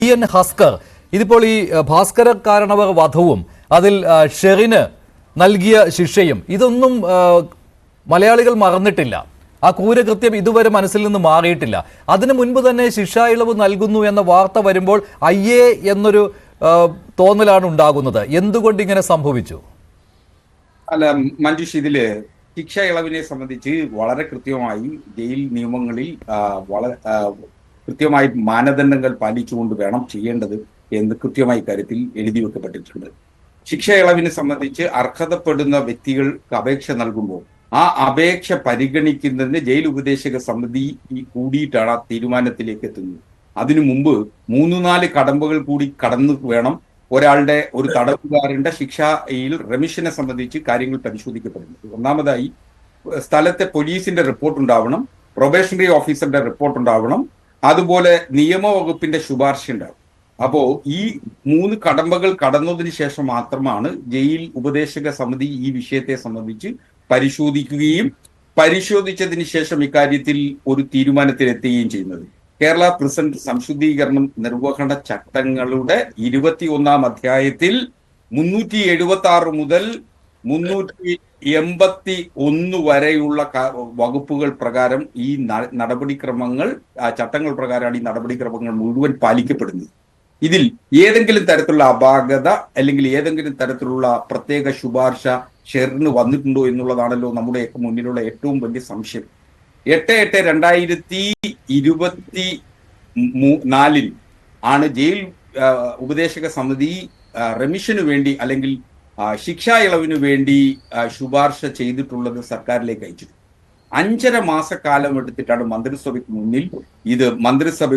N Haskar ഇതിപ്പോൾ ഈ ഭാസ്കര കാരണവർ വധവും അതിൽ ഷെറിന് നൽകിയ ശിക്ഷയും ഇതൊന്നും മലയാളികൾ മറന്നിട്ടില്ല. ആ ക്രൂരകൃത്യം ഇതുവരെ മനസ്സിൽ നിന്ന് മാറിയിട്ടില്ല. അതിനു മുൻപ് തന്നെ ശിക്ഷാ ഇളവ് നൽകുന്നു എന്ന വാർത്ത വരുമ്പോൾ അയ്യേ എന്നൊരു തോന്നലാണ് ഉണ്ടാകുന്നത്. എന്തുകൊണ്ട് ഇങ്ങനെ സംഭവിച്ചു? അല്ല മഞ്ജുഷ്, ഇതില് ശിക്ഷാ ഇളവിനെ സംബന്ധിച്ച് വളരെ കൃത്യമായി ജയിൽ നിയമങ്ങളിൽ വളരെ കൃത്യമായി മാനദണ്ഡങ്ങൾ പാലിച്ചുകൊണ്ട് വേണം ചെയ്യേണ്ടത് എന്ന് കൃത്യമായി കാര്യത്തിൽ എഴുതി വെക്കപ്പെട്ടിട്ടുണ്ട്. ശിക്ഷാ ഇളവിനെ സംബന്ധിച്ച് അർഹതപ്പെടുന്ന വ്യക്തികൾക്ക് അപേക്ഷ നൽകുമ്പോൾ ആ അപേക്ഷ പരിഗണിക്കുന്നതിന് ജയിൽ ഉപദേശക സമിതി കൂടിയിട്ടാണ് ആ തീരുമാനത്തിലേക്ക് എത്തുന്നത്. അതിനു മുമ്പ് 3-4 കടമ്പകൾ കൂടി കടന്നു വേണം ഒരു തടവുകാരന്റെ ശിക്ഷയിൽ റെമിഷനെ സംബന്ധിച്ച് കാര്യങ്ങൾ പരിശോധിക്കപ്പെടുന്നത്. ഒന്നാമതായി സ്ഥലത്തെ പോലീസിന്റെ റിപ്പോർട്ട് ഉണ്ടാവണം, പ്രൊബേഷണറി ഓഫീസറുടെ റിപ്പോർട്ട് ഉണ്ടാവണം, അതുപോലെ നിയമവകുപ്പിന്റെ ശുപാർശ ഉണ്ടാവും. അപ്പോ ഈ 3 കടമ്പകൾ കടന്നതിന് ശേഷം മാത്രമാണ് ജയിൽ ഉപദേശക സമിതി ഈ വിഷയത്തെ സംബന്ധിച്ച് പരിശോധിക്കുകയും പരിശോധിച്ചതിന് ശേഷം ഇക്കാര്യത്തിൽ ഒരു തീരുമാനത്തിലെത്തുകയും ചെയ്യുന്നത്. കേരള പ്രിസൺ സംശുദ്ധീകരണം നിർവഹണ ചട്ടങ്ങളുടെ 21-ാം അധ്യായത്തിൽ 376 മുതൽ 381 വരെയുള്ള വകുപ്പുകൾ പ്രകാരം ഈ നടപടിക്രമങ്ങൾ ചട്ടങ്ങൾ പ്രകാരമാണ് ഈ നടപടിക്രമങ്ങൾ മുഴുവൻ പാലിക്കപ്പെടുന്നത്. ഇതിൽ ഏതെങ്കിലും തരത്തിലുള്ള അപാകത അല്ലെങ്കിൽ ഏതെങ്കിലും തരത്തിലുള്ള പ്രത്യേക ശുപാർശ ഷെറിന് വന്നിട്ടുണ്ടോ എന്നുള്ളതാണല്ലോ നമ്മുടെ മുന്നിലുള്ള ഏറ്റവും വലിയ സംശയം. 8/8/2024 ആണ് ജയിൽ ഉപദേശക സമിതി റെമിഷന് വേണ്ടി അല്ലെങ്കിൽ ശിക്ഷാ ഇളവിന് വേണ്ടി ശുപാർശ ചെയ്തിട്ടുള്ളത് സർക്കാരിലേക്ക് അയച്ചിട്ടുണ്ട്. 5.5 മാസക്കാലം എടുത്തിട്ടാണ് മന്ത്രിസഭയ്ക്ക് മുന്നിൽ ഇത് മന്ത്രിസഭ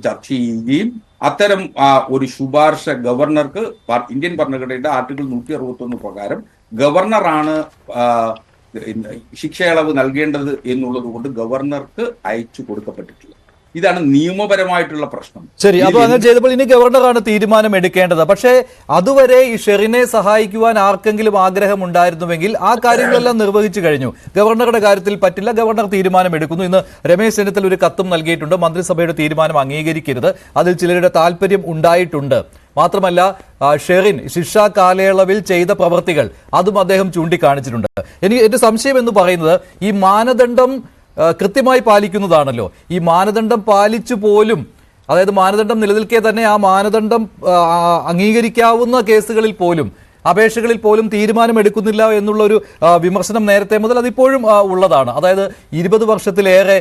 ചർച്ച ചെയ്യുകയും അത്തരം ഒരു ശുപാർശ ഗവർണർക്ക് ഇന്ത്യൻ ഭരണഘടനയുടെ ആർട്ടിക്കിൾ 161 പ്രകാരം ഗവർണറാണ് ശിക്ഷ ഇളവ് നൽകേണ്ടത് എന്നുള്ളത് കൊണ്ട് ഗവർണർക്ക് അയച്ചു കൊടുക്കപ്പെട്ടിട്ടില്ല. ഇതാണ് നിയമപരമായിട്ടുള്ള പ്രശ്നം. ശരി, അപ്പൊ അങ്ങനെ ചെയ്തപ്പോൾ ഇനി ഗവർണറാണ് തീരുമാനം എടുക്കേണ്ടത്. പക്ഷേ അതുവരെ ഈ ഷെറിനെ സഹായിക്കുവാൻ ആർക്കെങ്കിലും ആഗ്രഹം ഉണ്ടായിരുന്നുവെങ്കിൽ ആ കാര്യങ്ങളെല്ലാം നിർവഹിച്ചു കഴിഞ്ഞു. ഗവർണറുടെ കാര്യത്തിൽ പറ്റില്ല, ഗവർണർ തീരുമാനം എടുക്കുന്നു. ഇന്ന് രമേശ് ചെന്നിത്തല ഒരു കത്തും നൽകിയിട്ടുണ്ട്. മന്ത്രിസഭയുടെ തീരുമാനം അംഗീകരിക്കരുത്, അതിൽ ചിലരുടെ താല്പര്യം ഉണ്ടായിട്ടുണ്ട്. മാത്രമല്ല ഷെറിൻ ശിക്ഷാ കാലയളവിൽ ചെയ്ത പ്രവൃത്തികൾ അതും അദ്ദേഹം ചൂണ്ടിക്കാണിച്ചിട്ടുണ്ട്. എന്റെ സംശയം എന്ന് പറയുന്നത് ഈ മാനദണ്ഡം കൃത്യമായി പാലിക്കുന്നതാണല്ലോ. ഈ മാനദണ്ഡം പാലിച്ചു പോലും, അതായത് മാനദണ്ഡം നിലനിൽക്കെ തന്നെ ആ മാനദണ്ഡം അംഗീകരിക്കാവുന്ന കേസുകളിൽ പോലും അപേക്ഷകളിൽ പോലും തീരുമാനമെടുക്കുന്നില്ല എന്നുള്ളൊരു വിമർശനം നേരത്തെ മുതൽ അതിപ്പോഴും ഉള്ളതാണ്. അതായത് 20 വർഷത്തിലേറെ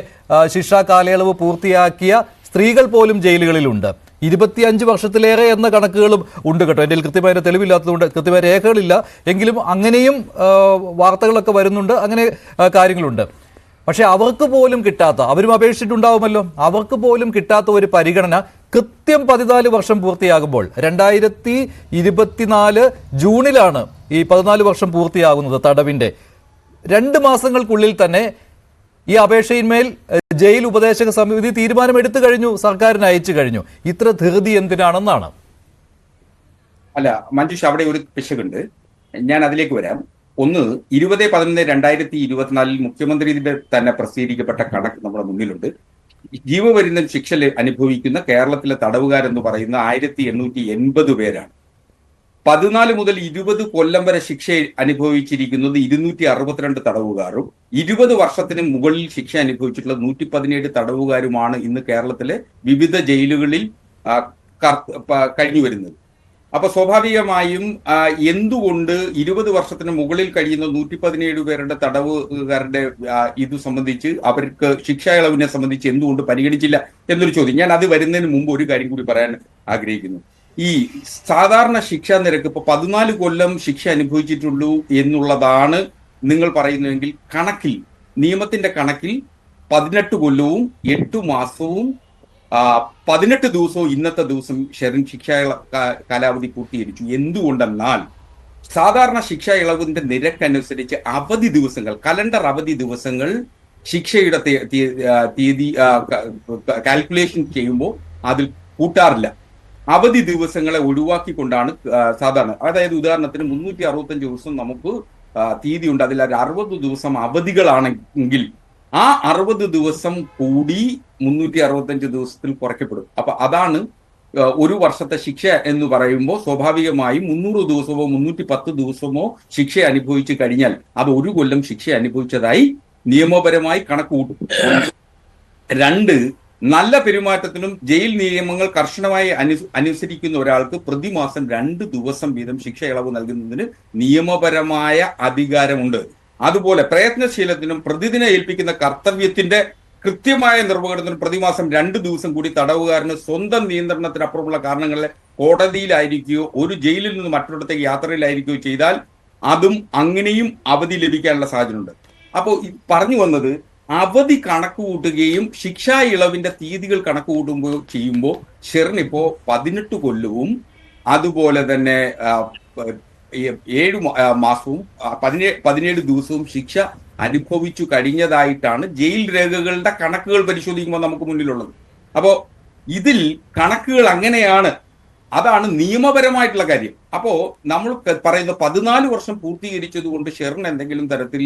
ശിക്ഷാ കാലയളവ് പൂർത്തിയാക്കിയ സ്ത്രീകൾ പോലും ജയിലുകളിലുണ്ട്. 25 വർഷത്തിലേറെ എന്ന കണക്കുകളും ഉണ്ട് കേട്ടോ. എൻ്റെ കൃത്യമായ തെളിവില്ലാത്തതുകൊണ്ട് കൃത്യമായ രേഖകളില്ല, എങ്കിലും അങ്ങനെയും വാർത്തകളൊക്കെ വരുന്നുണ്ട്, അങ്ങനെ കാര്യങ്ങളുണ്ട്. പക്ഷെ അവർക്ക് പോലും കിട്ടാത്ത, അവരും അപേക്ഷിച്ചിട്ടുണ്ടാവുമല്ലോ, അവർക്ക് പോലും കിട്ടാത്ത ഒരു പരിഗണന കൃത്യം 14 വർഷം പൂർത്തിയാകുമ്പോൾ 2024 ജൂണിലാണ് ഈ 14 വർഷം പൂർത്തിയാകുന്നത് തടവിൻ്റെ. 2 മാസങ്ങൾക്കുള്ളിൽ തന്നെ ഈ അപേക്ഷയിന്മേൽ ജയിൽ ഉപദേശക സമിതി തീരുമാനമെടുത്തു കഴിഞ്ഞു, സർക്കാരിന് അയച്ചു കഴിഞ്ഞു. ഇത്ര ധൃതി എന്തിനാണെന്നാണ്? അല്ല മഞ്ജുഷ്, അവിടെ ഒരു പിശകുണ്ട്, ഞാൻ അതിലേക്ക് വരാം. ഒന്ന്, 20/11/2024 മുഖ്യമന്ത്രിയുടെ തന്നെ പ്രസിദ്ധീകരിക്കപ്പെട്ട കണക്ക് നമ്മുടെ മുന്നിലുണ്ട്. ജീവപര്യന്തം ശിക്ഷ അനുഭവിക്കുന്ന കേരളത്തിലെ തടവുകാരെന്ന് പറയുന്ന 1880 പേരാണ്. 14 മുതൽ 20 കൊല്ലം വരെ ശിക്ഷ അനുഭവിച്ചിരിക്കുന്നത് 262 തടവുകാരും 20 വർഷത്തിന് മുകളിൽ ശിക്ഷ അനുഭവിച്ചിട്ടുള്ള 117 തടവുകാരുമാണ് ഇന്ന് കേരളത്തിലെ വിവിധ ജയിലുകളിൽ കഴിഞ്ഞു വരുന്നത്. അപ്പൊ സ്വാഭാവികമായും എന്തുകൊണ്ട് 20 വർഷത്തിന് മുകളിൽ കഴിയുന്ന 117 പേരുടെ തടവുകാരുടെ ഇത് സംബന്ധിച്ച് അവർക്ക് ശിക്ഷാ ഇളവിനെ സംബന്ധിച്ച് എന്തുകൊണ്ട് പരിഗണിച്ചില്ല എന്നൊരു ചോദ്യം. ഞാൻ അത് വരുന്നതിന് മുമ്പ് ഒരു കാര്യം കൂടി പറയാൻ ആഗ്രഹിക്കുന്നു. ഈ സാധാരണ ശിക്ഷാ നിരക്ക് ഇപ്പൊ 14 കൊല്ലം ശിക്ഷ അനുഭവിച്ചിട്ടുള്ളൂ എന്നുള്ളതാണ് നിങ്ങൾ പറയുന്നതെങ്കിൽ, കണക്കിൽ നിയമത്തിന്റെ കണക്കിൽ 18 കൊല്ലവും 8 മാസവും 18 ദിവസവും ഇന്നത്തെ ദിവസം ഷെറിൻ ശിക്ഷാ കാലാവധി പൂർത്തീകരിച്ചു. എന്തുകൊണ്ടെന്നാൽ സാധാരണ ശിക്ഷാ ഇളവിന്റെ നിരക്കനുസരിച്ച് അവധി ദിവസങ്ങൾ, കലണ്ടർ അവധി ദിവസങ്ങൾ ശിക്ഷയുടെ തീയതി കാൽക്കുലേഷൻ ചെയ്യുമ്പോൾ അതിൽ കൂട്ടാറില്ല. അവധി ദിവസങ്ങളെ ഒഴിവാക്കിക്കൊണ്ടാണ് സാധാരണ, അതായത് ഉദാഹരണത്തിന് 365 ദിവസം നമുക്ക് തീയതിയുണ്ട്, അതിൽ 60 ദിവസം അവധികളാണെങ്കിൽ ആ 60 ദിവസം കൂടി 365 ദിവസത്തിൽ കുറയ്ക്കപ്പെടും. അപ്പൊ അതാണ് ഒരു വർഷത്തെ ശിക്ഷ എന്ന് പറയുമ്പോൾ സ്വാഭാവികമായും 300 ദിവസമോ 310 ദിവസമോ ശിക്ഷ അനുഭവിച്ചു കഴിഞ്ഞാൽ അത് 1 കൊല്ലം ശിക്ഷ അനുഭവിച്ചതായി നിയമപരമായി കണക്ക് കൂട്ടും. രണ്ട്, നല്ല പെരുമാറ്റത്തിനും ജയിൽ നിയമങ്ങൾ കർശനമായി അനുസരിക്കുന്ന ഒരാൾക്ക് പ്രതിമാസം 2 ദിവസം വീതം ശിക്ഷ ഇളവ് നൽകുന്നതിന് നിയമപരമായ അധികാരമുണ്ട്. അതുപോലെ പ്രയത്നശീലത്തിനും പ്രതിദിനം ഏൽപ്പിക്കുന്ന കർത്തവ്യത്തിന്റെ കൃത്യമായ നിർവഹണത്തിനും പ്രതിമാസം 2 ദിവസം കൂടി തടവുകാരന് സ്വന്തം നിയന്ത്രണത്തിനപ്പുറമുള്ള കാരണങ്ങളിൽ കോടതിയിലായിരിക്കുകയോ ഒരു ജയിലിൽ നിന്ന് മറ്റൊരിടത്തേക്ക് യാത്രയിലായിരിക്കുകയോ ചെയ്താൽ അതും അങ്ങനെയും അവധി ലഭിക്കാനുള്ള സാധ്യതയുണ്ട്. അപ്പോൾ പറഞ്ഞു വന്നത്, അവധി കണക്ക് കൂട്ടുകയും ശിക്ഷാ ഇളവിന്റെ തീയതികൾ കണക്ക് കൂട്ടുമ്പോൾ ചെയ്യുമ്പോൾ ഷെറിനിപ്പോ 18 കൊല്ലവും അതുപോലെ തന്നെ 7 മാസവും 17 ദിവസവും ശിക്ഷ അനുഭവിച്ചു കഴിഞ്ഞതായിട്ടാണ് ജയിൽ രേഖകളുടെ കണക്കുകൾ പരിശോധിക്കുമ്പോൾ നമുക്ക് മുന്നിലുള്ളത്. അപ്പോ ഇതിൽ കണക്കുകൾ അങ്ങനെയാണ്, അതാണ് നിയമപരമായിട്ടുള്ള കാര്യം. അപ്പോ നമ്മൾ പറയുന്ന 14 വർഷം പൂർത്തീകരിച്ചത് കൊണ്ട് ഷെറിന് എന്തെങ്കിലും തരത്തിൽ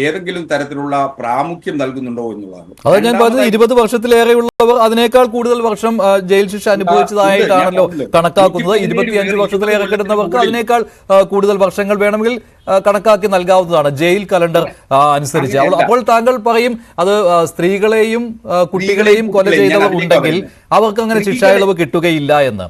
ഏതെങ്കിലും തരത്തിലുള്ള പ്രാമുഖ്യം നൽകുന്നുണ്ടോ എന്നുള്ളതാണ്. അത് ഞാൻ പറഞ്ഞത് 20 വർഷത്തിലേറെയുള്ളവർ അതിനേക്കാൾ കൂടുതൽ വർഷം ജയിൽ ശിക്ഷ അനുഭവിച്ചതായിട്ടാണല്ലോ കണക്കാക്കുന്നത്. 25 വർഷത്തിലേറെ കിടന്നവർക്ക് അതിനേക്കാൾ കൂടുതൽ വർഷങ്ങൾ വേണമെങ്കിൽ കണക്കാക്കി നൽകാവുന്നതാണ് ജയിൽ കലണ്ടർ അനുസരിച്ച്. അപ്പോൾ താങ്കൾ പറയും അത് സ്ത്രീകളെയും കുട്ടികളെയും കൊല ചെയ്തവർ ഉണ്ടെങ്കിൽ അവർക്ക് അങ്ങനെ ശിക്ഷാ ഇളവ് കിട്ടുകയില്ല എന്ന്.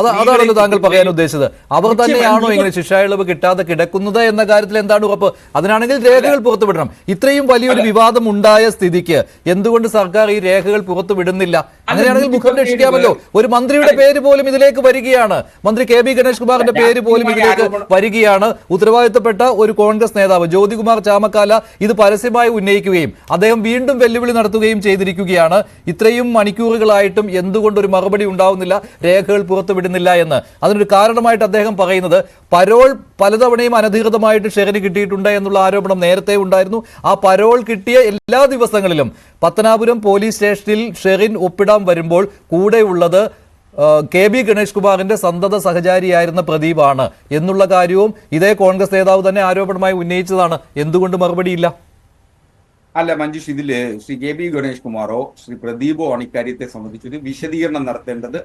അതാണല്ലോ താങ്കൾ പറയാൻ ഉദ്ദേശിച്ചത്. അവർ തന്നെയാണോ ഇങ്ങനെ ശിക്ഷാ ഇളവ് കിട്ടാതെ കിടക്കുന്നത് എന്ന കാര്യത്തിൽ എന്താണ് ഉറപ്പ്? അതിനാണെങ്കിൽ രേഖകൾ പുറത്തുവിടണം. ഇത്രയും വലിയൊരു വിവാദം ഉണ്ടായ സ്ഥിതിക്ക് എന്തുകൊണ്ട് സർക്കാർ ഈ രേഖകൾ പുറത്തുവിടുന്നില്ല? അങ്ങനെയാണെങ്കിൽ മുഖം രക്ഷിക്കാമല്ലോ. ഒരു മന്ത്രിയുടെ പേര് പോലും ഇതിലേക്ക് വരികയാണ്, മന്ത്രി കെ ബി ഗണേഷ് കുമാറിന്റെ പേര് പോലും ഇതിലേക്ക് വരികയാണ്. ഉത്തരവാദിത്തപ്പെട്ട ഒരു കോൺഗ്രസ് നേതാവ് ജ്യോതികുമാർ ചാമക്കാല ഇത് പരസ്യമായി ഉന്നയിക്കുകയും അദ്ദേഹം വീണ്ടും വെല്ലുവിളി നടത്തുകയും ചെയ്തിരിക്കുകയാണ്. ഇത്രയും മണിക്കൂറുകളായിട്ടും എന്തുകൊണ്ട് ഒരു മറുപടി ഉണ്ടാവുന്നില്ല, രേഖകൾ പുറത്തുവിടുന്നില്ല എന്ന്. അതിനൊരു കാരണമായിട്ട് അദ്ദേഹം പറയുന്നത് പരോൾ പലതവണയും അനധികൃതമായിട്ട് ഷെറിന് കിട്ടിയിട്ടുണ്ട് എന്നുള്ള ആരോപണം നേരത്തെ ഉണ്ടായിരുന്നു. ആ പരോൾ കിട്ടിയ എല്ലാ ദിവസങ്ങളിലും പത്തനാപുരം പോലീസ് സ്റ്റേഷനിൽ ഷെറിൻ ഒപ്പിടാൻ വരുമ്പോൾ കൂടെയുള്ളത് കെ ബി ഗണേഷ് കുമാറിന്റെ സന്തത സഹചാരിയായിരുന്ന പ്രദീപാണ് എന്നുള്ള കാര്യവും ഇതേ കോൺഗ്രസ് നേതാവ് തന്നെ ആരോപണമായി ഉന്നയിച്ചതാണ്. എന്തുകൊണ്ട് മറുപടിയില്ല? അല്ല മഞ്ജുഷ്, ഇതില് ശ്രീ കെ ബി ഗണേഷ് കുമാറോ ശ്രീ പ്രദീപോ ആണ് ഇക്കാര്യത്തെ സംബന്ധിച്ചൊരു വിശദീകരണം നടത്തേണ്ടത്.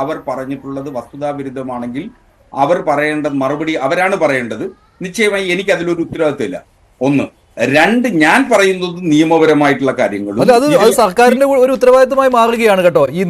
അവർ പറഞ്ഞിട്ടുള്ളത് വസ്തുതാവിരുദ്ധമാണെങ്കിൽ അവർ പറയേണ്ടത് മറുപടി അവരാണ് പറയേണ്ടത്. നിശ്ചയമായി എനിക്ക് അതിലൊരു ഉത്തരവാദിത്തമില്ല. ഒന്ന്. രണ്ട്, ഞാൻ പറയുന്നത് നിയമപരമായിട്ടുള്ള കാര്യങ്ങളും അത് സർക്കാരിന്റെ ഒരു ഉത്തരവാദിത്തമായി മാറുകയാണ് കേട്ടോ. ഈ